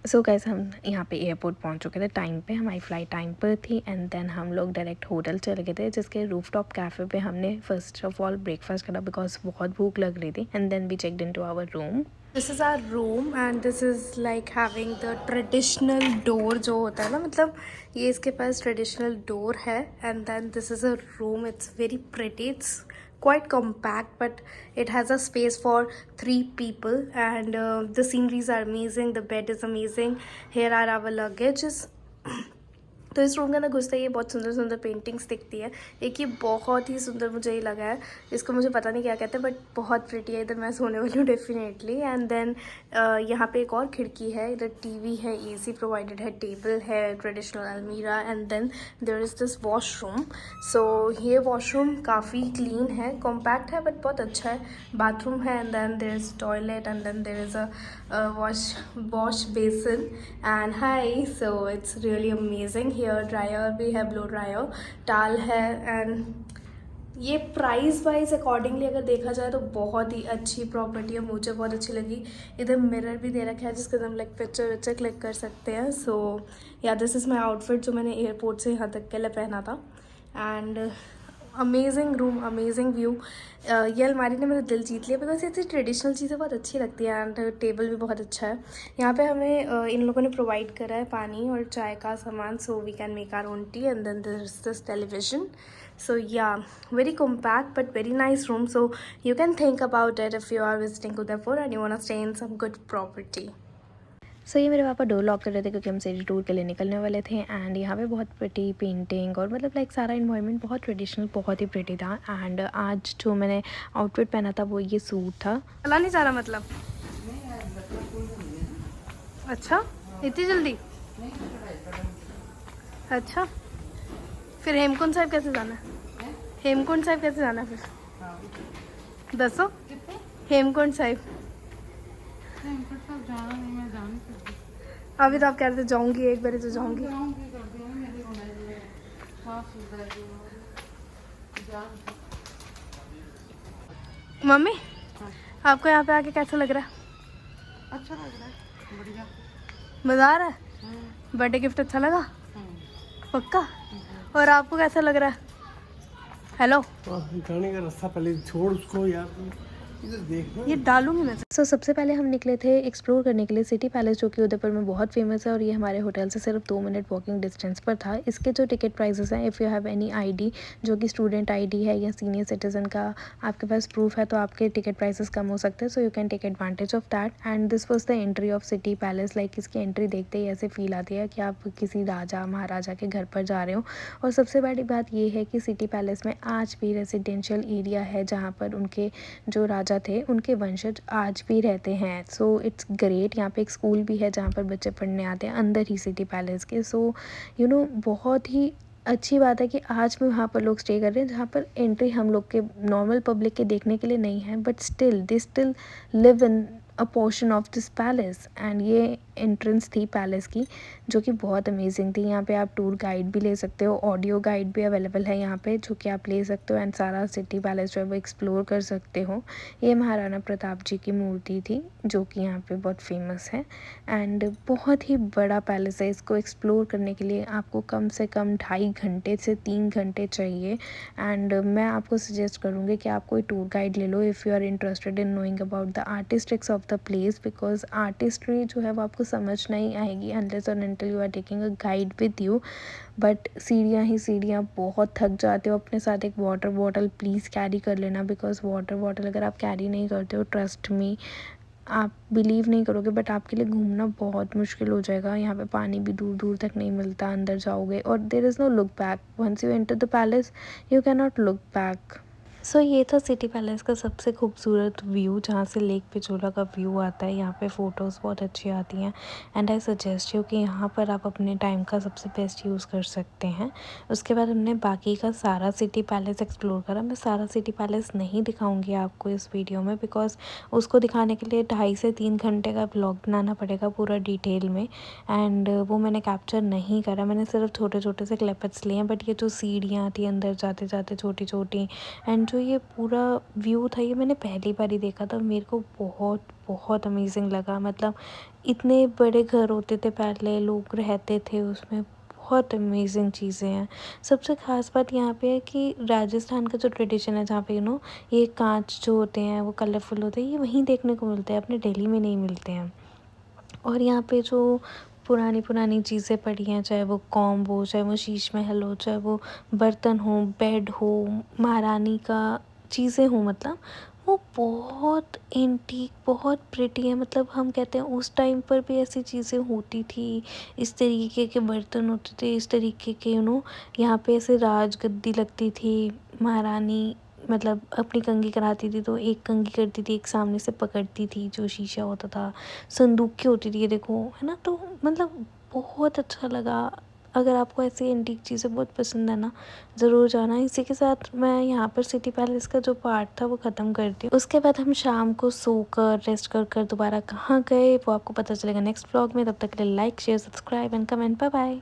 So guys हम यहाँ पे एयरपोर्ट पहुँच चुके थे टाइम पे, हमारी फ़्लाइट टाइम पर थी एंड देन हम लोग डायरेक्ट होटल चले गए थे जिसके रूफटॉप कैफ़े पे हमने फ़र्स्ट ऑफ ऑल ब्रेकफास्ट करा बिकॉज बहुत भूख लग रही थी and then we checked in to our room. This is our room and this is like having the traditional door जो होता है ना, मतलब ये इसके पास ट्रेडिशनल डोर है and then this is a room, it's very pretty, it's quite compact but it has a space for 3 people and the sceneries are amazing, the bed is amazing, here are our luggages। तो इस room के अंदर घुसते ही बहुत सुंदर सुंदर paintings दिखती है। एक ये बहुत ही सुंदर मुझे ये लगा है, इसको मुझे पता नहीं क्या कहते हैं बट बहुत प्रिटी है। इधर मैं सोने वाली हूँ डेफिनेटली एंड देन यहाँ पे एक और खिड़की है, इधर टीवी है, एसी प्रोवाइडेड है, टेबल है, ट्रेडिशनल अलमीरा and then there is this washroom. So ये वॉशरूम काफ़ी क्लीन है, कॉम्पैक्ट है बट बहुत अच्छा है। बाथरूम है and then there is toilet and then there is a wash basin and high, so it's really amazing. Hair dryer भी है, ब्लो ड्रायर, टाल है एंड ये प्राइस वाइज अकॉर्डिंगली अगर देखा जाए तो बहुत ही अच्छी प्रॉपर्टी है, मुझे बहुत अच्छी लगी। इधर मिरर भी दे रखा है जिसके अंदर हम लाइक पिक्चर विक्चर क्लिक कर सकते हैं। सो या दिस इज़ माई आउटफिट जो मैंने एयरपोर्ट से यहाँ तक के लिए पहना था and amazing room, amazing view. ये अलमारी ने मेरा दिल जीत लिया बिकॉज ऐसी ट्रेडिशनल चीज़ें बहुत अच्छी लगती है एंड टेबल भी बहुत अच्छा है। यहाँ पे हमें इन लोगों ने प्रोवाइड करा है पानी और चाय का सामान, so we can make our own tea and then there is this television. So yeah, very compact but very nice room. So you can think about it if you are visiting Udaipur and you want to stay in some good property. सो ये मेरे पापा door lock कर रहे थे क्योंकि हम city tour के लिए निकलने वाले थे एंड यहाँ पे बहुत प्रिटी पेंटिंग और मतलब लाइक सारा इन्वायरमेंट बहुत ट्रेडिशनल, बहुत ही प्रिटी था। एंड आज जो मैंने आउटफिट पहना था वो ये सूट था। चला नहीं जा रहा मतलब? अच्छा, इतनी जल्दी? अच्छा, फिर हेमकुंड साहिब कैसे जाना है? हेमकुंड साहिब कैसे जाना है फिर दसो? हेमकुंड साहिब अभी तो आप कह रहे थे जाऊंगी, एक बार तो जाऊंगी। मम्मी आपको यहाँ पे आके कैसा लग रहा है? अच्छा लग रहा है, बढ़िया। मज़ा आ रहा है? बर्थडे गिफ्ट अच्छा लगा पक्का? और आपको कैसा लग रहा है? हेलो, जाने का रास्ता पहले छोड़ उसको यार, इधर देखना। ये डालूंगी मैं। सो सबसे पहले हम निकले थे एक्सप्लोर करने के लिए सिटी पैलेस जो कि उदयपुर में बहुत फेमस है और ये हमारे होटल से सिर्फ 2 मिनट वॉकिंग डिस्टेंस पर था। इसके जो टिकट प्राइसेस हैं, if you have any ID जो कि स्टूडेंट आईडी है या सीनियर सिटीजन का आपके पास प्रूफ है तो आपके टिकट प्राइसेस कम हो सकते हैं। So you can take advantage of that and this was the entry of City Palace. Like इसकी एंट्री देखते ही ऐसे फील आती है कि आप किसी राजा महाराजा के घर पर जा रहे हो। और सबसे बड़ी बात ये है कि सिटी पैलेस में आज भी रेजिडेंशियल एरिया है जहाँ पर उनके जो राजा थे उनके वंशज आज भी रहते हैं। So it's great. यहाँ पे एक स्कूल भी है जहाँ पर बच्चे पढ़ने आते हैं अंदर ही सिटी पैलेस के। सो यू नो बहुत ही अच्छी बात है कि आज भी वहाँ पर लोग स्टे कर रहे हैं जहाँ पर एंट्री हम लोग के नॉर्मल पब्लिक के देखने के लिए नहीं है but still they still live in a portion of this palace. And ये एंट्रेंस थी पैलेस की जो कि बहुत अमेजिंग थी। यहाँ पे आप टूर गाइड भी ले सकते हो, ऑडियो गाइड भी अवेलेबल है यहाँ पे जो कि आप ले सकते हो एंड सारा सिटी पैलेस जो है वो एक्सप्लोर कर सकते हो। ये महाराणा प्रताप जी की मूर्ति थी जो कि यहाँ पे बहुत फेमस है एंड बहुत ही बड़ा पैलेस है। इसको एक्सप्लोर करने के लिए आपको कम से कम 2.5 घंटे से 3 घंटे चाहिए एंड मैं आपको सजेस्ट करूँगी कि आप कोई टूर गाइड ले लो if you are interested in knowing about the artistics of the place because artistry जो है वो आपको समझ नहीं आएगी अनलेस और until you are taking a guide with you. But सीढ़ियाँ ही सीढ़ियाँ, बहुत थक जाते हो। अपने साथ एक वाटर बॉटल प्लीज़ कैरी कर लेना बिकॉज वाटर बॉटल अगर आप कैरी नहीं करते हो, ट्रस्ट मी, आप बिलीव नहीं करोगे बट आपके लिए घूमना बहुत मुश्किल हो जाएगा। यहाँ पे पानी भी दूर दूर तक नहीं मिलता, अंदर जाओगे और there is no look back. Once you enter the palace you can not look back. So ये था सिटी पैलेस का सबसे खूबसूरत व्यू जहाँ से लेक पिछोला का व्यू आता है। यहाँ पे फ़ोटोज़ बहुत अच्छी आती हैं एंड आई सजेस्ट यू कि यहाँ पर आप अपने टाइम का सबसे बेस्ट यूज़ कर सकते हैं। उसके बाद हमने बाकी का सारा सिटी पैलेस एक्सप्लोर करा। मैं सारा सिटी पैलेस नहीं दिखाऊंगी आपको इस वीडियो में बिकॉज उसको दिखाने के लिए 2.5 से 3 घंटे का ब्लॉग बनाना पड़ेगा पूरा डिटेल में एंड वो मैंने कैप्चर नहीं करा। मैंने सिर्फ छोटे छोटे से क्लिपेट्स लिए हैं बट ये जो सीढ़ियाँ थी अंदर जाते जाते छोटी छोटी एंड जो ये पूरा व्यू था ये मैंने पहली बार ही देखा था, मेरे को बहुत बहुत अमेजिंग लगा। मतलब इतने बड़े घर होते थे पहले, लोग रहते थे उसमें, बहुत अमेजिंग चीज़ें हैं। सबसे ख़ास बात यहाँ पे है कि राजस्थान का जो ट्रेडिशन है जहाँ पे ये कांच जो होते हैं वो कलरफुल होते हैं, ये वहीं देखने को मिलते हैं, अपने दिल्ली में नहीं मिलते हैं। और यहाँ पे जो पुरानी पुरानी चीज़ें पड़ी हैं, चाहे वो कॉम्ब हो, चाहे वो शीश महल हो, चाहे वो बर्तन हो, बेड हो, महारानी का चीज़ें हों, मतलब वो बहुत एंटीक, बहुत प्रिटी है। मतलब हम कहते हैं उस टाइम पर भी ऐसी चीज़ें होती थी, इस तरीके के बर्तन होते थे, इस तरीके के यहाँ पे ऐसे राजगद्दी लगती थी। महारानी मतलब अपनी कंघी कराती थी तो एक कंघी करती थी, एक सामने से पकड़ती थी, जो शीशा होता था। संदूकें होती थी, ये देखो, है ना? तो मतलब बहुत अच्छा लगा। अगर आपको ऐसी एंटीक चीज़ें बहुत पसंद है ना, ज़रूर जाना। इसी के साथ मैं यहाँ पर सिटी पैलेस का जो पार्ट था वो ख़त्म करती हूँ। उसके बाद हम शाम को सोकर रेस्ट कर दोबारा कहाँ गए वो आपको पता चलेगा नेक्स्ट व्लॉग में। तब तक के लिए like share subscribe and comment. Bye bye.